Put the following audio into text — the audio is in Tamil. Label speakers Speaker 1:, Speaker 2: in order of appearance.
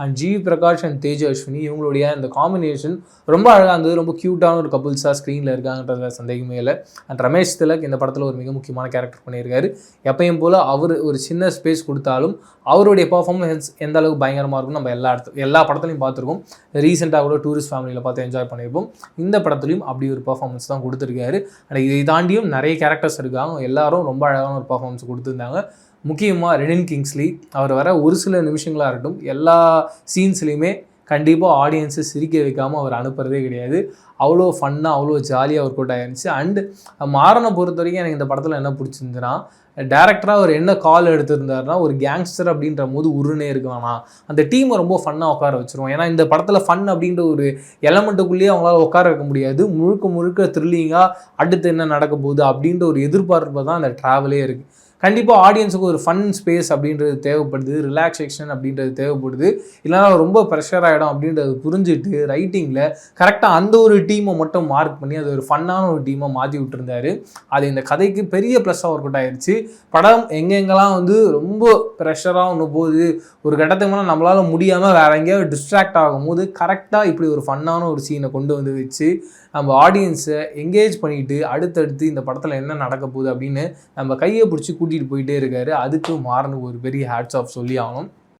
Speaker 1: And G V Prakash and Teju Ashwini இவங்களுடைய இந்த காம்பினேஷன் ரொம்ப அழகாக இருந்தது. ரொம்ப க்யூட்டான ஒரு கப்புள்ஸாக ஸ்க்ரீனில் இருக்காங்கன்றதுல சந்தேகமே இல்லை. அண்ட் ரமேஷ் திலக் இந்த படத்தில் ஒரு மிக முக்கியமான கேரக்டர் பண்ணியிருக்காரு. எப்பயும் போல் அவர் ஒரு சின்ன ஸ்பேஸ் கொடுத்தாலும் அவருடைய பர்ஃபார்மன்ஸ் எந்த அளவுக்கு பயங்கரமாக இருக்கும் நம்ம எல்லா படத்துலையும் பார்த்துருக்கோம். ரீசெண்டாக கூட டூரிஸ்ட் ஃபேமிலியில் பார்த்து என்ஜாய் பண்ணியிருப்போம். இந்த படத்துலையும் அப்படி ஒரு பர்ஃபார்மன்ஸ் தான் கொடுத்துருக்காரு. அண்ட் இதை தாண்டியும் நிறைய கேரக்டர்ஸ் இருக்காங்க. எல்லாரும் ரொம்ப அழகான ஒரு பர்ஃபார்மன்ஸ் கொடுத்துருந்தாங்க. முக்கியமாக ரெனின் கிங்ஸ்லி அவர் வர ஒரு சில நிமிஷங்களாக இருக்கட்டும், எல்லா சீன்ஸ்லையுமே கண்டிப்பாக ஆடியன்ஸை சிரிக்க வைக்காமல் அவர் அனுப்புறதே கிடையாது. அவ்வளோ ஃபன்னாக அவ்வளோ ஜாலியாக ஒர்க் அவுட் ஆயிருந்துச்சு. அண்டு மாறனை பொறுத்த வரைக்கும் எனக்கு இந்த படத்தில் என்ன பிடிச்சிருந்துன்னா, டேரக்டராக அவர் என்ன கால் எடுத்திருந்தாருன்னா, ஒரு கேங்ஸ்டர் அப்படின்ற போது உருனே இருக்க வேணாம், அந்த டீமை ரொம்ப ஃபன்னாக உட்கார வச்சுருவோம். ஏன்னா இந்த படத்தில் ஃபன் அப்படின்ற ஒரு எலமெண்ட்டுக்குள்ளேயே அவங்களால உட்கார வைக்க முடியாது. முழுக்க த்ரில்லிங்காக அடுத்து என்ன நடக்க போகுது அப்படின்ற ஒரு எதிர்பார்ப்பு தான் அந்த ட்ராவலே இருக்குது. கண்டிப்பாக ஆடியன்ஸுக்கு ஒரு ஃபன் ஸ்பேஸ் அப்படின்றது தேவைப்படுது, ரிலாக்ஸேஷன் அப்படின்றது தேவைப்படுது. இல்லைனா ரொம்ப ப்ரெஷர் ஆகிடும் அப்படின்றது புரிஞ்சுட்டு ரைட்டிங்கில் கரெக்டாக அந்த ஒரு டீமை மட்டும் மார்க் பண்ணி அது ஒரு ஃபன்னான ஒரு டீமை மாற்றி விட்டுருந்தாரு. அது இந்த கதைக்கு பெரிய ப்ளஸ்ஸாக ஒர்க் அவுட் ஆயிடுச்சு. படம் எங்கெங்கெல்லாம் ரொம்ப ப்ரெஷராக ஒன்று போகுது, ஒரு கட்டத்துக்கு மேலே நம்மளால் முடியாமல் வேற எங்கேயாவது டிஸ்ட்ராக்ட் ஆகும்போது கரெக்டாக இப்படி ஒரு ஃபன்னான ஒரு சீனை கொண்டு வந்து வச்சு நம்ம ஆடியன்ஸை என்கேஜ் பண்ணிவிட்டு அடுத்தடுத்து இந்த படத்தில் என்ன நடக்க போகுது அப்படின்னு நம்ம கையை பிடிச்சி கூட்டிகிட்டு போயிட்டே இருக்காரு. அதுக்கு மாறனுக்கு ஒரு பெரிய ஹேட்ஸ் ஆஃப் சொல்லி ஆகணும்.